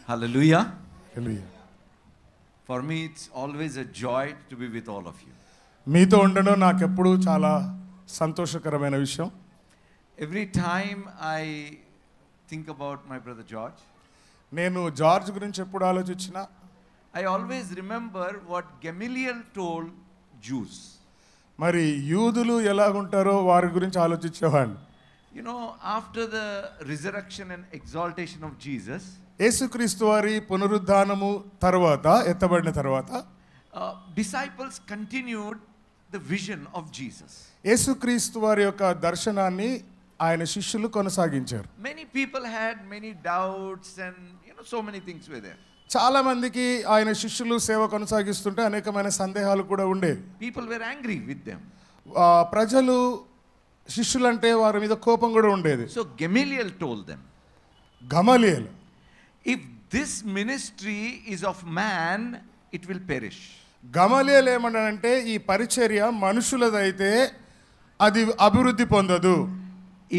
Hallelujah. Hallelujah. For me, it's always a joy to be with all of you. మీతో ఉండడం నాకు ఎప్పుడూ చాలా సంతోషకరమైన విషయం. Every time I think about my brother George, నేను జార్జ్ గురించి ఎప్పుడు ఆలోచించినా I always remember what Gamaliel told Jews. మరి యూదులు ఎలాగుంటారో వారి గురించి ఆలోచించేవాడిని. You know, after the resurrection and exaltation of Jesus, యేసుక్రీస్తు వారి పునరుద్ధానము తర్వాత ఎత్తబడిన తర్వాత disciples continued the vision of Jesus. యేసుక్రీస్తు వారి యొక్క దర్శనాన్ని ఆయన శిష్యులు కొనసాగించారు. Many people had many doubts and so many things were there. చాలా మందికి ఆయన శిష్యులు సేవ కొనసాగిస్తుంటే అనేకమైన సందేహాలు కూడా ఉండేవి. People were angry with them. ప్రజలు శిష్యులంటే వారి మీద కోపం కూడా ఉండేది. So Gamaliel told them, Gamaliel, if this ministry is of man, it will perish. గమలీయేలు ఏమన్నాడంటే ఈ పరిచర్య మనుషులదైతే అది అభివృద్ధి పొందదు.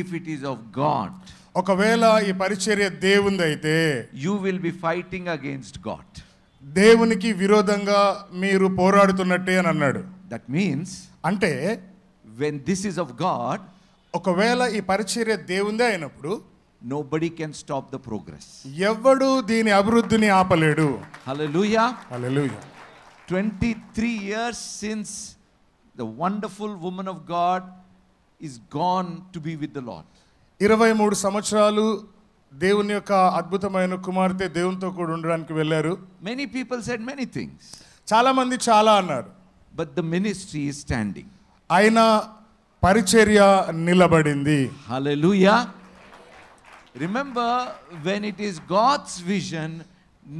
If it is of God, ఒకవేళ ఈ పరిచర్య దేవునిదైతే you will be fighting against God. దేవునికి విరోధంగా మీరు పోరాడుతున్నట్టే అని అన్నాడు. That means, అంటే when this is of God, ఒకవేళ ఈ పరిచర్య దేవునిదే అయినప్పుడు nobody can stop the progress. ఎవ్వడు దీని అభివృద్ధిని ఆపలేడు. Hallelujah. Hallelujah. 23 years since the wonderful woman of God is gone to be with the Lord. 23 సంవత్సరాలు దేవుని యొక్క అద్భుతమైన కుమార్తె దేవునితో కూడా ఉండడానికి వెళ్ళారు. Many people said many things. చాలా మంది చాలా అన్నారు. But the ministry is standing. అయినా పరిచర్య నిలబడింది. Hallelujah. Remember, when it is God's vision,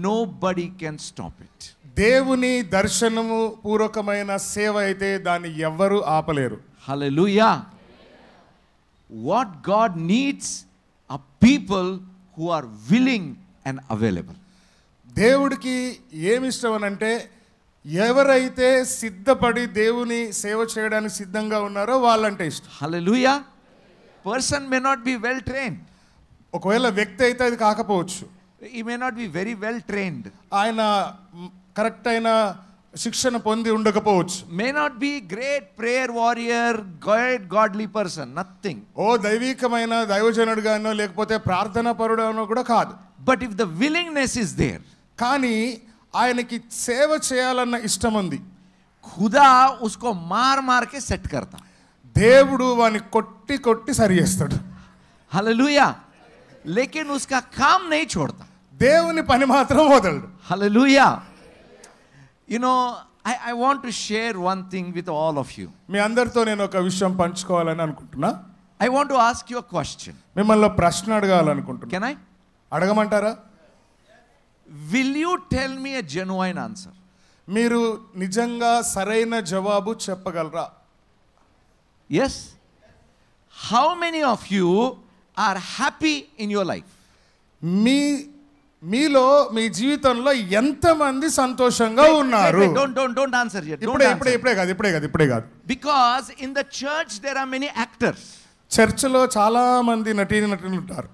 nobody can stop it. దేవుని దర్శనము పూర్వకమైన సేవ అయితే దాన్ని ఎవ్వరూ ఆపలేరు. Hallelujah. What God needs are people who are willing and available. దేవుడికి ఏమి ఇష్టం అనంటే ఎవరైతే సిద్ధపడి దేవుని సేవ చేయడానికి సిద్ధంగా ఉన్నారో వాళ్ళంటే ఇష్టం. Hallelujah. Person may not be well trained. ఒకవేళ వ్యక్తి అయితే అది కాకపోవచ్చు. He may not be very well trained. ఆయన కరెక్ట్ అయిన శిక్షణ పొంది ఉండకపోవచ్చు. May not be great prayer warrior, great godly person, nothing. ఓ దైవికమైన దైవజనుడుగానో లేకపోతే ప్రార్థనా పరుడనో కూడా కాదు. But if the willingness is there, కానీ ఆయనకి సేవ చేయాలన్న ఇష్టం ఉంది. खुदा उसको मार मार के सेट करता. దేవుడు వాని కొట్టి కొట్టి సరి చేస్తాడు. Hallelujah. लेकिन उसका काम नहीं छोड़ता. దేవుని పని మాత్రం వదలడు. Hallelujah. You know, I want to share one thing with all of you. మీ అందరితో నేను ఒక విషయం పంచుకోవాలని అనుకుంటున్నా. I want to ask you a question. మిమ్మల్ని ప్రశ్న అడగాలనుకుంటున్నా. Can I? అడగమంటారా? Will you tell me a genuine answer? మీరు నిజంగా సరైన జవాబు చెప్పగలరా? Yes. How many of you are happy in your life? మీలో మీ జీవితంలో ఎంతమంది సంతోషంగా ఉన్నారు? Don't answer yet. ఇప్పుడే కాదు. Because in the church there are many actors. చర్చిలో చాలా మంది నటీనటులు ఉంటారు.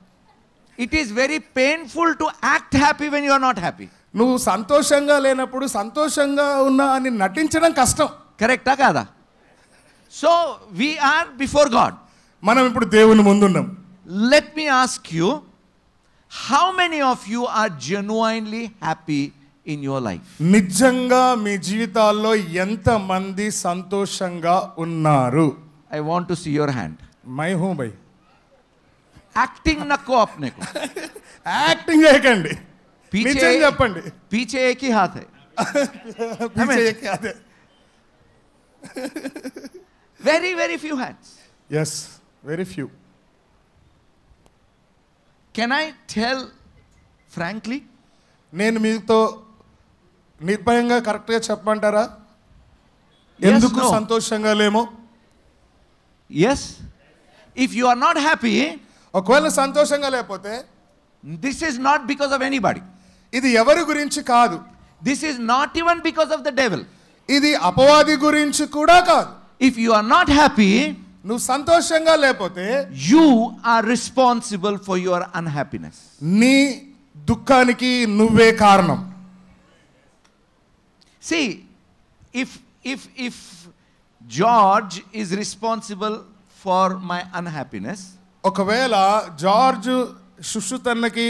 It is very painful to act happy when you are not happy. నువ్వు సంతోషంగా లేనప్పుడు సంతోషంగా ఉన్నా అని నటించడం కష్టం. కరెక్టా కాదా? So we are before God. మనం ఇప్పుడు దేవుని ముందున్నాం. Let me ask you, how many of you are genuinely happy in your life? నిజంగా మీ జీవితాల్లో ఎంతమంది సంతోషంగా ఉన్నారు? I want to see your hand. My who by. Acting नको अपने को. యాక్టింగ్ చేయకండి. నిజం చెప్పండి. पीछे एक ही हाथ है. Very few hands. Yes, very few. Can I tell frankly? నేను మీతో నిర్భయంగా కరెక్ట్గా చెప్పమంటారా ఎందుకు సంతోషంగా లేమో? Yes. If you are not happy, ఒకవేళ సంతోషంగా లేకపోతే this is not because of anybody. ఇది ఎవరి గురించి కాదు. This is not even because of the devil. ఇది అపవాది గురించి కూడా కాదు. If you are not happy, నువ్వు సంతోషంగా లేకపోతే you are responsible for your unhappiness. నీ దుఃఖానికి నువ్వే కారణం. See, if George is responsible for my unhappiness, ఒకవేళ జార్జ్ సుషుతన్నకి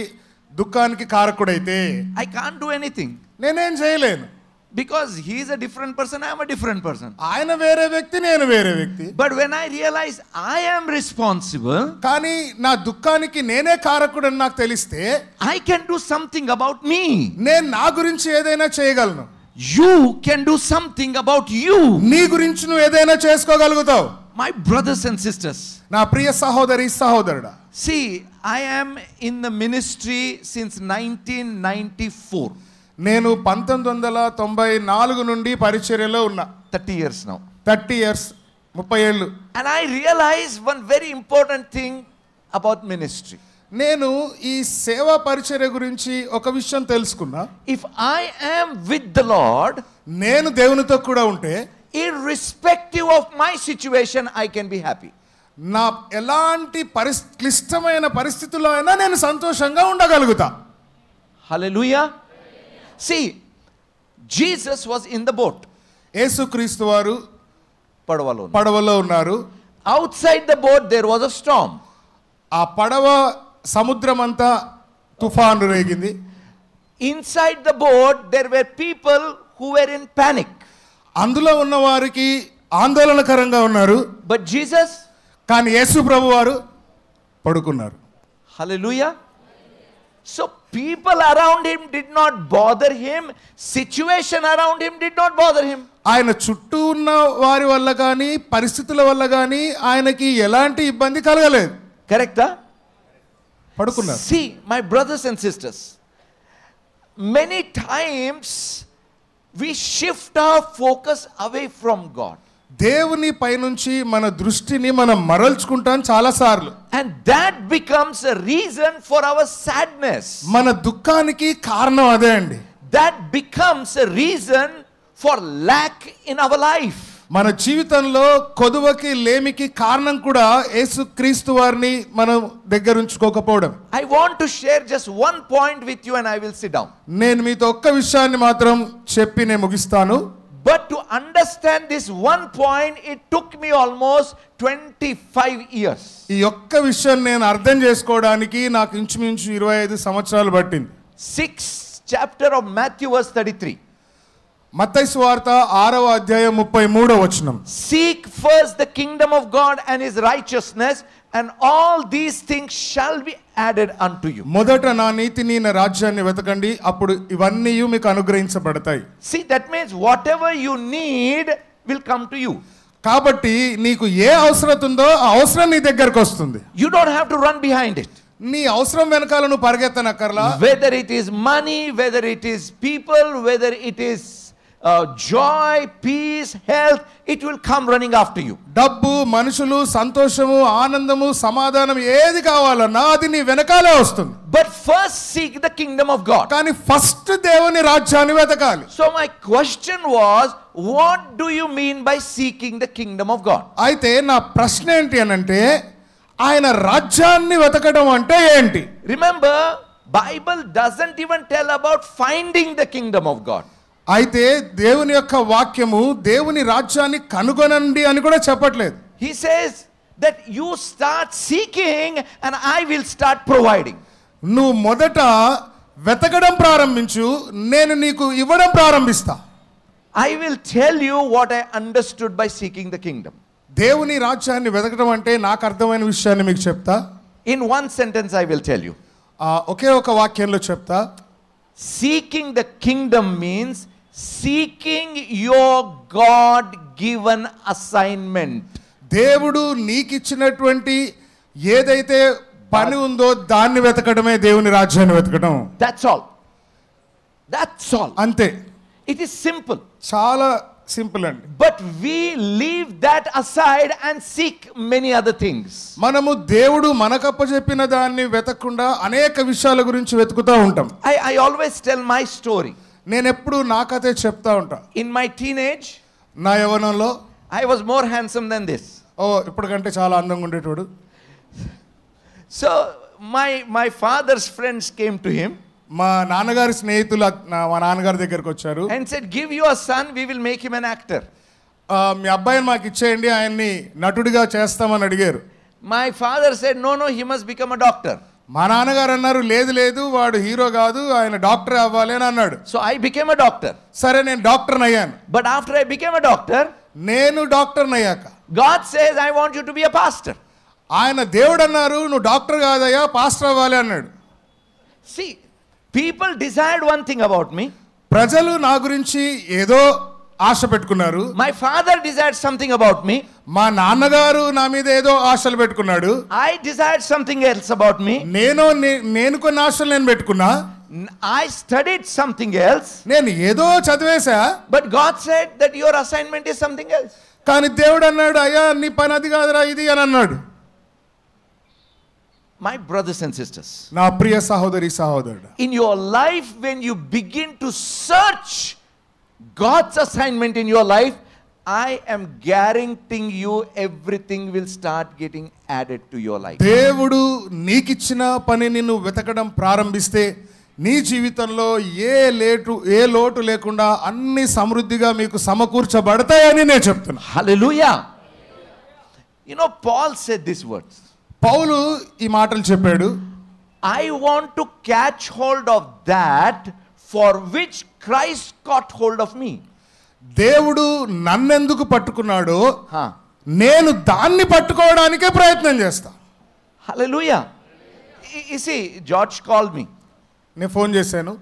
దుఃఖానికి కారకుడైతే I can't do anything నేనేం చేయలేను. because he is a different person, I am a different person. ఆయన వేరే వ్యక్తి, నేను వేరే వ్యక్తి. But when I realize I am responsible, కానీ నా దుఃఖానికి నేనే కారకుడని నాకు తెలిస్తే I can do something about me. నేను నా గురించి ఏదైనా చేయగలను. You can do something about you. నీ గురించి నువ్వు ఏదైనా చేసుకోగలుగుతావు. My brothers and sisters, నా ప్రియ సహోదరి సహోదరుడా, see, I am in the ministry since 1994. నేను 1994 నుండి పరిచర్యలో ఉన్నా. 30 years now. 30 years, 30 ఏళ్ళు. And I realized one very important thing about ministry. నేను ఈ సేవా పరిచర్య గురించి ఒక విషయం తెలుసుకున్నా. If I am with the Lord, నేను దేవునితో కూడా ఉంటే irrespective of my situation, I can be happy. నా ఎలాంటి క్లిష్టమైన పరిస్థితుల్లో అయినా నేను సంతోషంగా ఉండగలుగుతా. Hallelujah. See, Jesus was in the boat. యేసుక్రీస్తు వారు పడవలో ఉన్నారు. Outside the boat there was a storm. ఆ పడవ సముద్రమంతా తుఫాను రేగింది. Inside the boat there were people who were in panic. అందులో ఉన్న వారికి ఆందోళనకరంగా ఉన్నారు. But Jesus, కానీ యేసు ప్రభు వారు పడుకున్నారు. Hallelujah. So people around him did not bother him. Situation around him did not bother him. ఆయన చుట్టూ ఉన్న వారి వల్ల కానీ పరిస్థితుల వల్ల కానీ ఆయనకి ఎలాంటి ఇబ్బంది కలగలేదు. Correct? పడుకున్నారు. See, my brothers and sisters, many times we shift our focus away from God. దేవుని పైనుంచి మన దృష్టిని మనం మరల్చుకుంటాం చాలా సార్లు. And that becomes a reason for our sadness. మన దుఃఖానికి కారణం అదే అండి. That becomes a reason for lack in our life. మన జీవితంలో కొదువకి లేమికి కారణం కూడా యేసుక్రీస్తు వారిని మనం దగ్గర ఉంచుకోకపోవడం. I want to share just one point with you and I will sit down. నేను మీతో ఒక్క విషయాన్ని మాత్రం చెప్పి నేను ముగిస్తాను. But to understand this one point, it took me almost 25 years. ఈ ఒక్క విషయం నేను అర్థం చేసుకోవడానికి నాకు ఇంచుమించు 25 సంవత్సరాలు పట్టింది. 6th chapter of Matthew verse 33. మత్తయి సువార్త 6వ అధ్యాయం 33వ వచనం. Seek first the kingdom of God and his righteousness, and all these things shall be added unto you. మొదట నా నీతిని నా రాజ్యాన్ని వెతకండి, అప్పుడు ఇవన్నీ మీకు అనుగ్రహించబడతాయి. See, that means whatever you need will come to you. కాబట్టి నీకు ఏ అవసరం ఉందో ఆ అవసరం నీ దగ్గరకు వస్తుంది. You don't have to run behind it. నీ అవసరం వెనకాల నువ్వు పరిగెత్తనక్కర్లా. Whether it is money, whether it is people, whether it is joy, peace, health, it will come running after you. డబ్బు, మనుషులు, సంతోషము, ఆనందము, సమాధానం ఏది కావాలన్నా అది నీ వెనకాలే వస్తుంది. But first seek the kingdom of God. కానీ ఫస్ట్ దేవుని రాజ్యాన్ని వెతకాలి. So my question was, what do you mean by seeking the kingdom of God? అయితే నా ప్రశ్న ఏంటి అనంటే ఆయన రాజ్యాన్ని వెతకడం అంటే ఏంటి? Remember, Bible doesn't even tell about finding the kingdom of God. అయితే దేవుని యొక్క వాక్యము దేవుని రాజ్యాన్ని కనుగొనండి అని కూడా చెప్పట్లేదు. He says that you start seeking and I will start providing. నువ్వు మొదట వెతకడం ప్రారంభించు, నేను నీకు ఇవ్వడం ప్రారంభిస్తా. I will tell you what I understood by seeking the kingdom. దేవుని రాజ్యాన్ని వెతకడం అంటే నాకు అర్థమైన విషయాన్ని మీకు చెప్తా. In one sentence I will tell you. ఒకే ఒక వాక్యంలో చెప్తా. Seeking the kingdom means seeking your God given assignment. దేవుడు నీకిచ్చినటువంటి ఏదైతే పని ఉందో దాన్ని వెతకడమే దేవుని రాజ్యాన్ని వెతకడం. That's all. That's all. అంతే. It is simple. చాలా సింపుల్ అండి. But we leave that aside and seek many other things. మనము దేవుడు మనకప్పచెప్పిన దాన్ని వెతకకుండా అనేక విషయాల గురించి వెతుకుతూ ఉంటాం. I always tell my story. నేను ఎప్పుడు నా కథే చెప్తా ఉంటా. In my teenage, నా యవ్వనంలో I was more handsome than this. ఇప్పటికంటే చాలా అందంగా ఉండేటోడు. So my father's friends came to him. మా నాన్నగారి స్నేహితులు మా నాన్నగారి దగ్గరికి వచ్చారు. And said, give your son, we will make him an actor. మీ అబ్బాయిని మాకు ఇచ్చేయండి, ఆయన్ని నటుడిగా చేస్తామని అడిగారు. My father said, no, he must become a doctor. మా నాన్నగారు అన్నారు, లేదు వాడు హీరో కాదు, ఆయన డాక్టర్ అవ్వాలి అని అన్నాడు. So I became a doctor. సరే, నేను డాక్టర్ అయ్యాను. But after I became a doctor, నేను డాక్టర్ అయ్యాక God says, I want you to be a pastor. ఆయన దేవుడు అన్నారు, నువ్వు డాక్టర్ కాదయ్యా, పాస్టర్ అవ్వాలి అన్నాడు. See, people desired one thing about me. ప్రజలు నా గురించి ఏదో ఆశ పెట్టుకున్నారు. My father desired something about me. మా నాన్నగారు నా మీద ఏదో ఆశలు పెట్టుకున్నాడు. I desired something else about me. నేను కొన్ని ఆశలు నేను పెట్టుకున్నా. I studied something else. నేను ఏదో చదివేశా. But God said that your assignment is something else. కానీ దేవుడు అన్నాడు, అయ్యా నీ పని అది కాదురా ఇది అని అన్నాడు. My brothers and sisters, నా ప్రియ సహోదరి సహోదరుడు, in your life when you begin to search God's assignment in your life, I am guaranteeing you everything will start getting added to your life. దేవుడు నీకిచ్చిన పనిని నువ్వు వెతకడం ప్రారంభిస్తే నీ జీవితంలో ఏ లోటు లేకుండా అన్ని సమృద్ధిగా మీకు సమకూర్చబడతాయని నేను చెప్తున్నా. Hallelujah. You know, Paul said these words. పౌలు ఈ మాటలు చెప్పాడు. I want to catch hold of that for which Christ caught hold of me. దేవుడు నన్నెందుకు పట్టుకున్నాడో Huh. నేను దాన్ని పట్టుకోవడానికే ప్రయత్నం చేస్తా. Hallelujah. You see, George called me. నేను ఫోన్ చేశాను.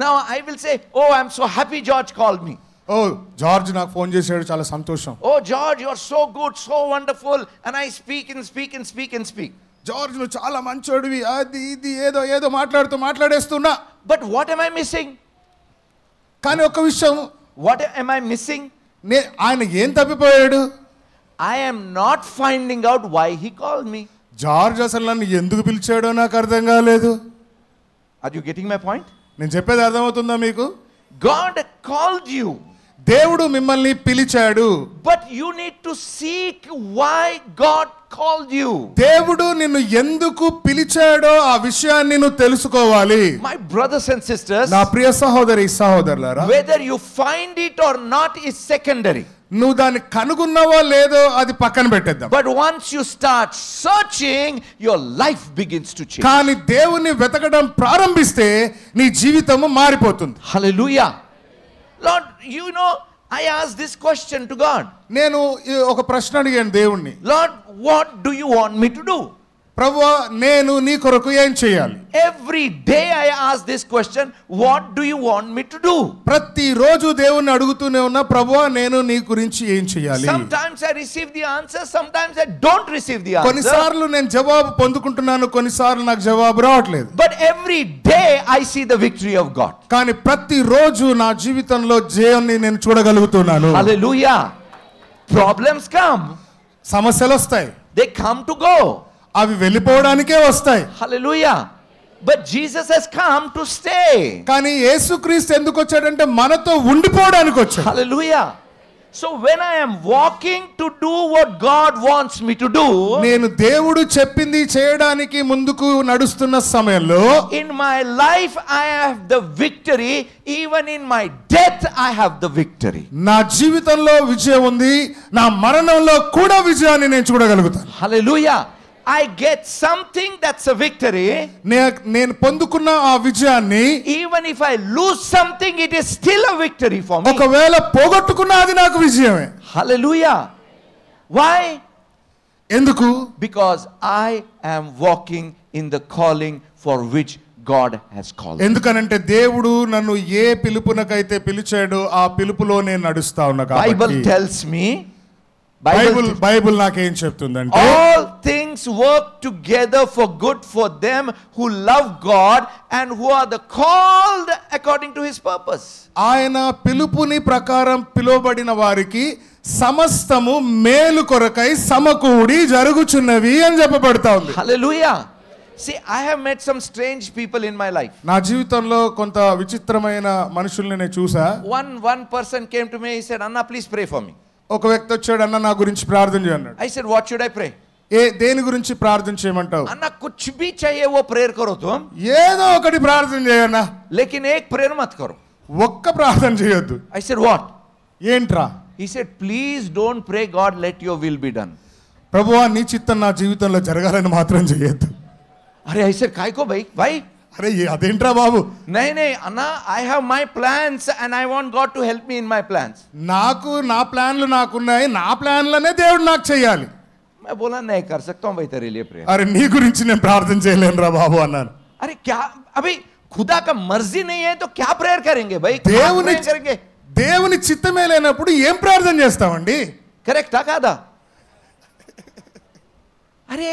Now I will say, oh, I'm so happy George called me. Oh George నాకు phone చేశాడు, చాలా సంతోషం. Oh George, you're so good, so wonderful, and I speak and speak and speak and speak. George నువ్వు చాలా మంచోడివి, అది ఇది ఏదో మాట్లాడేస్తున్నా. But what am I missing? కానీ ఒక విషయం, What am I missing? ఆయన ఏం తప్పిపోయాడు? I am not finding out why he called me. George అసలు నన్ను ఎందుకు పిలిచాడో నాకు అర్థం కాలేదు. Are you getting my point? నేను చెప్పేది అర్థమవుతుందా మీకు? God called you. దేవుడు మిమ్మల్ని పిలిచాడు. But you need to seek why God called you. దేవుడు నిన్ను ఎందుకు పిలిచాడో ఆ విషయాన్ని నువ్వు తెలుసుకోవాలి. My brothers and sisters, నా ప్రియ సహోదరి సహోదరులారా, whether you find it or not is secondary. నువ్వు దాన్ని కనుగొన్నావో లేదో అది పక్కన పెట్టేద్దాం. But once you start searching, your life begins to change. కానీ దేవుని వెతకడం ప్రారంభిస్తే నీ జీవితము మారిపోతుంది. Hallelujah. Lord, you know, I asked this question to God. నేను ఒక ప్రశ్న అడిగాను దేవుణ్ణి. Lord, what do you want me to do? ప్రభువా, నేను నీ కొరకు ఏం చేయాలి? Every day I ask this question, what do you want me to do? ప్రతిరోజు దేవుణ్ణి అడుగుతూనే ఉన్నా, ప్రభువా నేను నీ గురించి ఏం చేయాలి? Sometimes I receive the answer, sometimes I don't receive the answer. కొన్నిసార్లు నేను జవాబు పొందుకుంటున్నాను, కొన్నిసార్లు నాకు జవాబు రావట్లేదు. But every day I see the victory of God. కానీ ప్రతిరోజు నా జీవితంలో జయాన్ని నేను చూడగలుగుతున్నాను. Hallelujah. Problems come. సమస్యలు వస్తాయి. They come to go. అవి వెళ్ళిపోవడానికే వస్తాయి. Hallelujah. But Jesus has come to stay. కానీ యేసుక్రీస్తు ఎందుకు వచ్చాడంటే మనతో ఉండిపోవడానికి వచ్చాడు. Hallelujah. So when I am walking to do what God wants me to do, నేను దేవుడు చెప్పింది చేయడానికి ముందుకు నడుస్తున్న సమయంలో, in my life I have the victory. Even in my death I have the victory. నా జీవితంలో విజయం ఉంది, నా మరణంలో కూడా విజయాన్ని నేను చూడగలుగుతాను. Hallelujah. I get something that's a victory. నేను పొందుకున్న ఆ విజయాన్ని, even if I lose something, it is still a victory for me. ఒకవేళ పోగొట్టుకున్నా అది నాకు విజయమే. Hallelujah. Why? ఎందుకు? Because I am walking in the calling for which God has called. ఎందుకనంటే దేవుడు నన్ను ఏ పిలుపునకైతే పిలిచాడో ఆ పిలుపులో నేను నడుస్తా ఉన్నా కాబట్టి. Bible tells me, బైబిల్ నాకేం చెప్తుందంటే, all things work together for good for them who love God and who are the called according to his purpose. ఆయన పిలుపుని ప్రకారం పిలువబడిన వారికి సమస్తము మేలు కొరకై సమకూడి జరుగుచున్నవి అని చెప్పబడతా ఉంది. Hallelujah. See, I have met some strange people in my life. నా జీవితంలో కొంత విచిత్రమైన మనుషుల్ని నేను చూసా. One person came to me, he said, Anna, please pray for me. ఒక వ్యక్తి వచ్చాడు, అన్న నా గురించి ప్రార్థన చేయన్నాడు. I said, what should I pray? దేని గురించి ప్రార్థన చేయమంటావు? अन्ना कुछ भी चाहिए वो प्रेयर करो तुम, ఏదో ఒకటి ప్రార్థన చేయన్నా, लेकिन एक प्रेयर मत करो. ఒక్క ప్రార్థన చేయొద్దు. I said what? ఏంట్రా? He said, please don't pray God let your will be done. ప్రభువా నీ చిత్తం నా జీవితంలో జరగాలని మాత్రం చేయొద్దు. अरे I said काय को भाई? అరే అదేంట్రా బాబు? नहीं अन्ना, I have my plans and I want God to help me in my plans. నాకు నా ప్లాన్లు నాకున్నాయి, నా ప్లాన్లనే దేవుడు నాకు చేయాలి. मैं बोला नहीं कर सकता हूँ भाई तेरे लिए प्रेयर. అరే నీ గురించి నేను ప్రార్థన చేయలేనురా బాబు అన్నాను. अरे क्या अभी खुदा का मर्जी नहीं है तो क्या प्रेयर करेंगे भाई? దేవుని करेंगे. దేవుని చిత్తమే లేనప్పుడు ఏం ప్రార్థన చేస్తామండి? करेक्टा कादा? अरे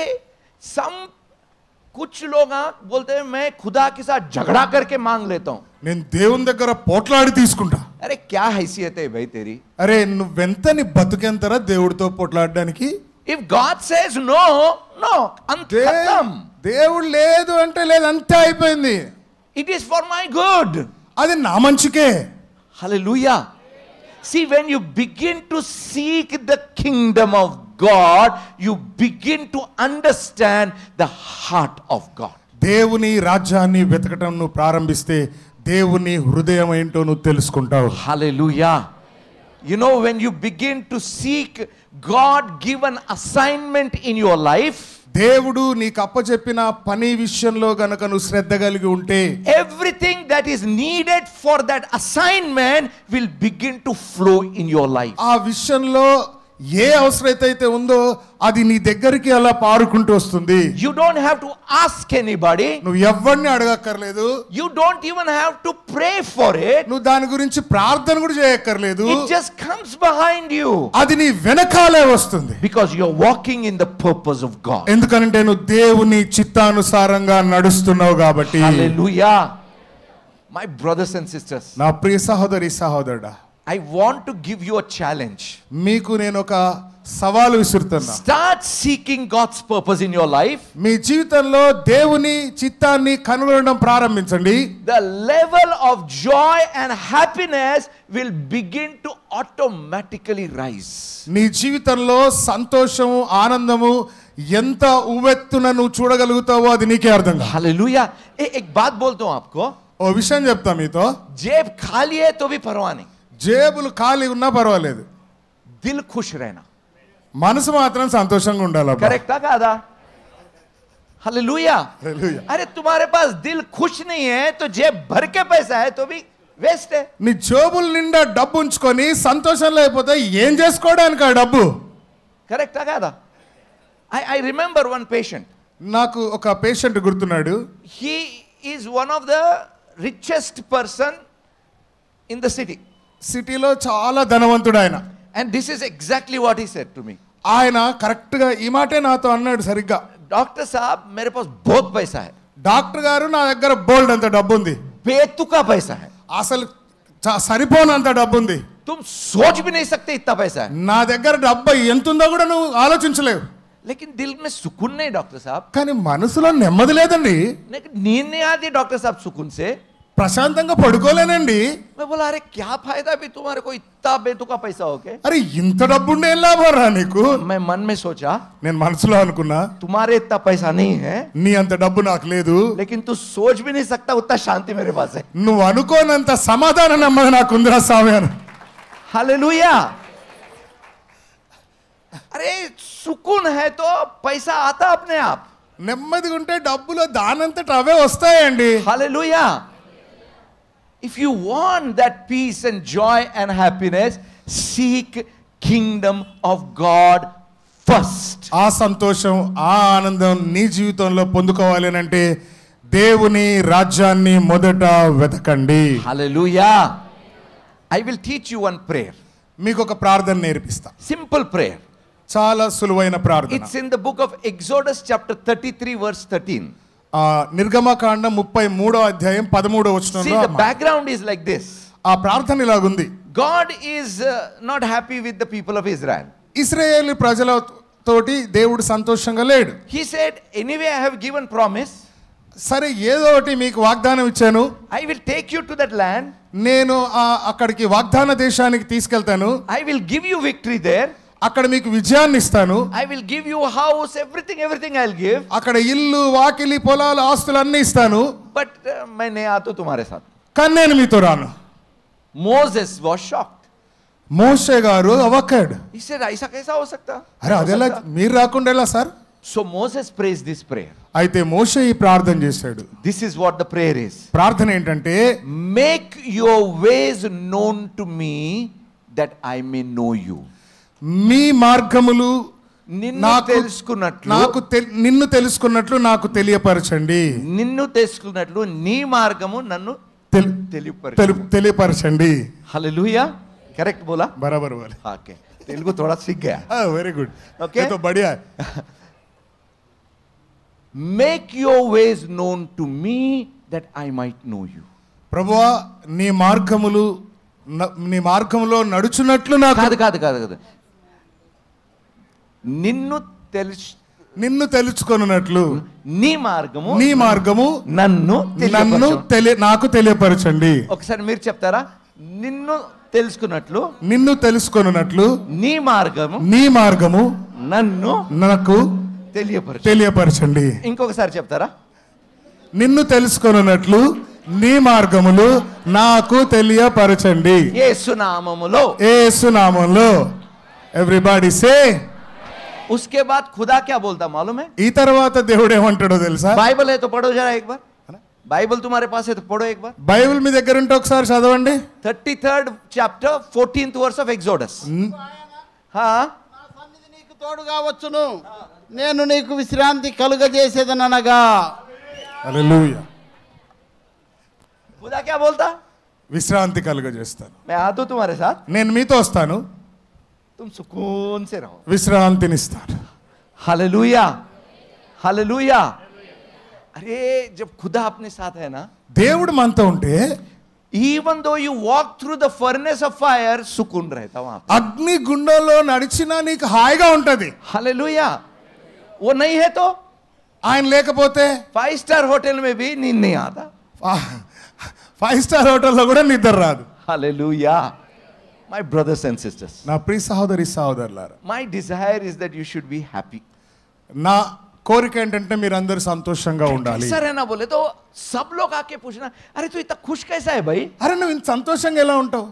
कुछ लोग बोलते हैं मैं खुदा के साथ झगड़ा करके मांग लेता हूं. నేను దేవుని దగ్గర పోట్లాడి తీసుకుంటా. अरे क्या हैसियत है भाई तेरी? అరే నువ్వెంత నీ బతుకెంతరా దేవుడితో పోట్లాడడానికి? If God says no, ఖతం. దేవుడు లేదు అంటే లేదు, అంతే అయిపోయింది. It is for my good. అది నా మంచికే. Hallelujah. See, when you begin to seek the kingdom of God, you begin to understand the heart of God. దేవుని రాజ్యాన్ని వెతకటం నువ్వు ప్రారంభిస్తే దేవుని హృదయం ఏంటో నువ్వు తెలుసుకుంటావు. Hallelujah. You know, when you begin to seek God given assignment in your life, దేవుడు నీకు అప్పచెప్పిన పని విషయంలో గనుక నువ్వు శ్రద్ధ కలిగి ఉంటే everything that is needed for that assignment will begin to flow in your life. ఆ విషయంలో ఏ అవసరత అయితే ఉందో అది నీ దగ్గరికి అలా పారుకుంటూ వస్తుంది. You don't have to ask anybody. నువ్వు ఎవరిని అడగక్కర్లేదు. You don't even have to pray for it. నువ్వు దాని గురించి ప్రార్థన కూడా చేయక్కర్లేదు. It just comes behind you. అది నీ వెనకాలే వస్తుంది. Because you're walking in the purpose of God. ఎందుకంటే నువ్వు దేవుని చిత్తానుసారంగా నడుస్తున్నావు కాబట్టి. Hallelujah. My brothers and sisters, నా ప్రియ సహోదరి సహోదరుడా, I want to give you a challenge. మీకు నేను ఒక సవాలు విసురుతున్నా. Start seeking God's purpose in your life. మీ జీవితంలో దేవుని చిత్తాన్ని కనుగొనడం ప్రారంభించండి. The level of joy and happiness will begin to automatically rise. నీ జీవితంలో సంతోషము ఆనందము ఎంత ఉవ్వెత్తున నువ్వు చూడగలుగుతావో అది నీకే అర్థం కాదు. Hallelujah. एक बात बोलता हूं आपको. ఓ విషయం చెప్తా మీతో. जेब खाली है तो भी परवाह नहीं. జేబులు ఖాళీ ఉన్నా పర్వాలేదు, दिल खुश रहना. మనసు మాత్రం సంతోషంగా ఉండాలి. करेक्ट था कादा? हालेलुया. హల్లెలూయా. अरे तुम्हारे पास दिल खुश नहीं है तो जेब भर के पैसा है तो भी वेस्ट है. నీ జేబుల నిండా డబ్బు ఉంచుకొని సంతోషం లేకపోతే ఏం చేసుకోవడానికి ఆ డబ్బు? करेक्ट था कादा? I remember one patient. నాకు ఒక patient గుర్తున్నాడు. He is one of the richest person in the city. సిటీలో చాలా ధనవంతుడు ఆయన. And this is exactly what he said to me. ఆయన కరెక్ట్ గా ఈ మాటే నాతో అన్నాడు సరిగ్గా. डॉक्टर साहब मेरे पास बहुत पैसा है. డాక్టర్ గారు నా దగ్గర బోల్డ్ అంత డబ్బు ఉంది. बेतुका पैसा है. అసలు సరిపోనంత డబ్బు ఉంది. तुम सोच भी नहीं सकते इतना पैसा है. నా దగ్గర డబ్బు ఎంత ఉందో కూడా నువ్వు ఆలోచించలేవు. लेकिन दिल में सुकून नहीं डॉक्टर साहब. కానీ మనసులో నెమ్మది లేదండి. लेकिन नींद नहीं आती डॉक्टर साहब सुकून से. ప్రశాంతంగా పడుకోలేనండి. मैं बोला अरे क्या फायदा भी तुम्हारे को इतना बेतुका पैसा हो के. అరే ఇంత డబ్బు ఉండే ఏం లాభం రా నీకు? मैं मन में सोचा నేను మనసులో అనుకున్నా तुम्हारे इतना पैसा नहीं है, నీ అంత డబ్బు నాకు లేదు, लेकिन तू सोच भी नहीं सकता उतना शांति मेरे पास है. నువ్వు అనుకోనంత సమాధానం నెమ్మది నాకు ఉందిరా స్వామి అని. हालेलुया. अरे सुकून है तो पैसा आता अपने आप. నెమ్మదిగా ఉంటే డబ్బులో దానంతట అవే వస్తాయండి. Hallelujah. If you want that peace and joy and happiness, seek kingdom of God first. ఆ సంతోషం ఆ ఆనందం నీ జీవితంలో పొందుకోవాలి అంటే దేవుని రాజ్యాన్ని మొదట వెతకండి. Hallelujah. I will teach you one prayer. మీకు ఒక ప్రార్థన నేర్పిస్తా. Simple prayer. చాలా సులువైన ప్రార్థన. It's in the book of Exodus chapter 33 verse 13. నిర్గమకాండం 33వ అధ్యాయం 13వ వచనంలో. See, the background is like this. ఆ ప్రార్థన ఇలాగుంది. God is not happy with the people of Israel. ఇశ్రాయేలు ప్రజలతోటి దేవుడు సంతోషంగా లేడు. He said, anyway I have given promise. సరే ఏదో ఒకటి మీకు వాగ్దానం ఇచ్చాను, I will take you to that land. నేను అక్కడికి వాగ్దాన దేశానికి తీసుకెళ్తాను, I will give you victory there. అక్కడ మీకు విజయాన్ని ఇస్తాను. I will give you house, everything I'll give. అక్కడ ఇల్లు, వాకిలి, పొలాలు, ఆస్తులు అన్నీ ఇస్తాను. But मैं नहीं आता तुम्हारे साथ. కానీ నేను మీతో రాను. Moses was shocked. మోషే గారు అవకాడ్. He said, ऐसा कैसा हो सकता? అరే అదెలా మీరు రాకుండా ఎలా sir? So Moses prays this prayer. అయితే మోషే ఈ ప్రార్థన చేశాడు. This is what the prayer is. ప్రార్థన ఏంటంటే, make your ways known to me that I may know you. మీ మార్గములు నిన్ను తెలుసుకున్నట్లు నాకు తెలియపరచండి. నిన్ను తెలుసుకున్నట్లు నీ మార్గము నన్ను తెలియపరచండి. హల్లెలూయా. करेक्ट बोला? बराबर बोले. ओके, तेलुगु थोड़ा सीख गया. Very good. ओके, तो बढ़िया. Make your ways known to me that I might know you. ప్రభువా నీ మార్గములో నడుచున్నట్లు నాకు. కాదు నిన్ను తెలుసుకొనున్నట్లు నీ మార్గము నాకు తెలియపరచండి. ఒకసారి మీరు చెప్తారా? నిన్ను తెలుసుకొనున్నట్లు నీ మార్గము నాకు తెలియపరచండి. ఇంకొకసారి చెప్తారా? నిన్ను తెలుసుకొనున్నట్లు నీ మార్గములు నాకు తెలియపరచండి. యేసునామములో. Everybody say. उसके बाद खुदा क्या बोलता मालूम है? ఈ తర్వాత దేవుడు ఏమంటాడో తెలుసా? बाइबल है तो पढ़ो जरा एक बार. बाइबल तुम्हारे पास है तो पढ़ो एक बार. బైబిల్ మీ దగ్గర ఉంటే ఒకసారి చదవండి. 33rd chapter 14th verse of Exodus. నా సన్నిధి నీకు తోడుగా వచ్చును, నేను నీకు విశ్రాంతి కలుగజేసేదనగా. హల్లెలూయా. खुदा क्या बोलता? విశ్రాంతి కలుగజేస్తాను. मैं आता हूं तुम्हारे साथ. నేను మీతో వస్తాను. तुम सुकून से रहो. విశ్రాంతినిస్తాను. Hallelujah, hallelujah. अरे जब खुदा अपने साथ है ना, దేవుడు మనతో ఉంటే, even though you walk through the furnace of fire, सुकून रहता वहां. అగ్ని గుండంలో నడిచినా నీకు హాయిగా ఉంటది. हालेलुया. वो नहीं है तो ఆయన లేకపోతే 5 स्टार होटल में भी नींद नहीं आता. 5 స్టార్ హోటల్లో కూడా నిద్ర రాదు. Hallelujah. My brothers and sisters, నా ప్రియ సహోదరులారా, my desire is that you should be happy. నా కోరిక ఏంటంటే మీరందరూ సంతోషంగా ఉండాలి. कैसा रहना बोले तो सब लोग आके पूछना, अरे तू इतना खुश कैसा है भाई? అరే నువ్వు ఇంత సంతోషంగా ఎలా ఉంటావు?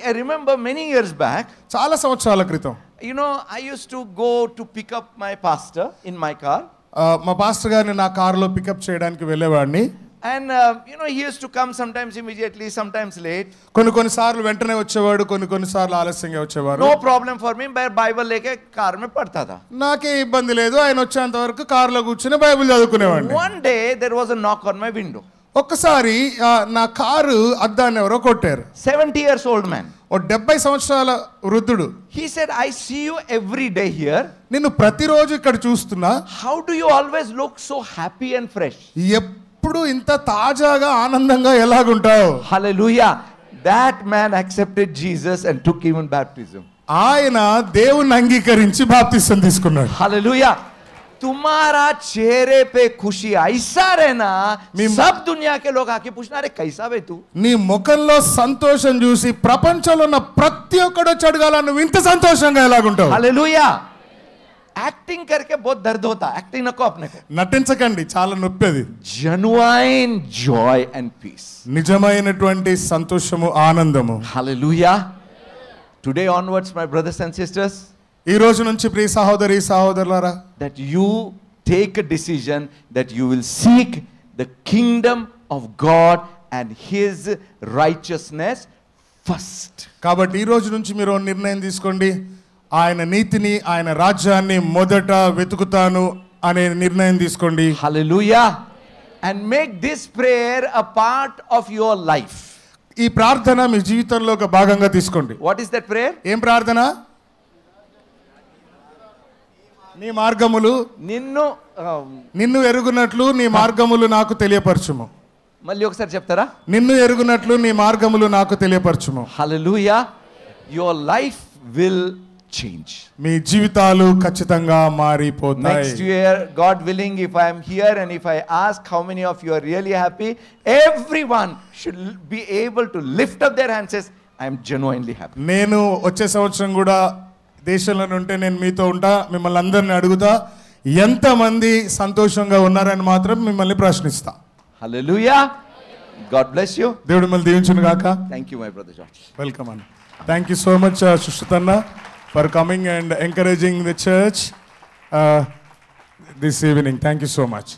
I remember many years back, చాలా సంవత్సరాల క్రితం, you know, I used to go to pick up my pastor in my car. మా పాస్టర్ గారిని నా కారులో పికప్ చేయడానికి వెళ్ళేవాడిని. And you know, he used to come sometimes immediately, sometimes late. కొన్ని సార్లు వెంటనే వచ్చేవాడు, కొన్ని సార్లు ఆలస్యంగా వచ్చేవాడు. No problem for me, मैं बाइबल लेके कार में पढ़ता था. నాకే ఇబ్బంది లేదు, ఆయన వచ్చేంత వరకు కారులో కూర్చుని Bible చదువుకునేవాడిని. One day there was a knock on my window. ఒక్కసారి నా కారు అద్దాన్ని ఎవరో కొట్టారు. 70 years old man. ఓ 70 సంవత్సరాల వృద్ధుడు. He said, I see you every day here. నిన్ను ప్రతిరోజు ఇక్కడ చూస్తున్నా. How do you always look so happy and fresh? ఎప్పుడు ఇంత తాజాగా ఆనందంగా ఎలాగుంటావు? Hallelujah. That man accepted Jesus and took him in baptism. ఆయన దేవుని అంగీకరించి బాప్తిసం తీసుకున్నాడు. Hallelujah. तुम्हारा चेहरे पे खुशी ऐसा रहना, सब दुनिया के लोग आके पूछना, अरे कैसा बे तू? నీ ముఖంలో సంతోషం చూసి ప్రపంచంలో ఉన్న ప్రతి ఒక్కడు అడగాల, నువ్వు ఇంత సంతోషంగా ఎలాగుంటావు? Hallelujah. एक्टिंग करके बहुत दर्द होता, एक्टिंग नको अपने को. నటించకండి, చాలా నొప్పేది. Genuine joy and peace. నిజమైనటువంటి సంతోషము, ఆనందము. Hallelujah. Today onwards, my brothers and sisters, ఈ రోజు నుంచి ప్రియ సహోదరులారా, that you take a decision that you will seek the kingdom of God and his righteousness first. కాబట్టి ఈ రోజు నుంచి మీరు నిర్ణయం తీసుకోండి, ఆయన నీతిని, ఆయన రాజ్యాన్ని మొదట వెతుకుతాను అనే నిర్ణయం తీసుకోండి. Hallelujah. And make this prayer a part of your life. ఈ ప్రార్థన మీ జీవితంలో ఒక భాగంగా తీసుకోండి. What is that prayer? ఏం ప్రార్థన? నీ మార్గములు నిన్ను ఎరుగునట్లు నీ మార్గములు నాకు తెలియపరచుము. మళ్ళీ ఒకసారి చెప్తారా? నిన్ను ఎరుగునట్లు నీ మార్గములు నాకు తెలియపరచుము. Hallelujah. Your life will change. మీ జీవితాలు ఖచ్చితంగా మారిపోతాయి. Next year, God willing, if I am here and if I ask how many of you are really happy, everyone should be able to lift up their hands and say, I am genuinely happy. నేను వచ్చే సంవత్సరం కూడా దేశంలో ఉంటే నేను మీతో ఉంటా, మిమ్మల్ని అందరిని అడుగుతా ఎంతమంది సంతోషంగా ఉన్నారని మాత్రం మిమ్మల్ని ప్రశ్నిస్తా. Hallelujah. God bless you. దేవుడు మిమ్మల్ని దీవించును గాక. Thank you, my brother George. Welcome అన్న. థ్యాంక్ యూ సో మచ్ సుష్రుతన్న for coming and encouraging the church this evening. Thank you so much.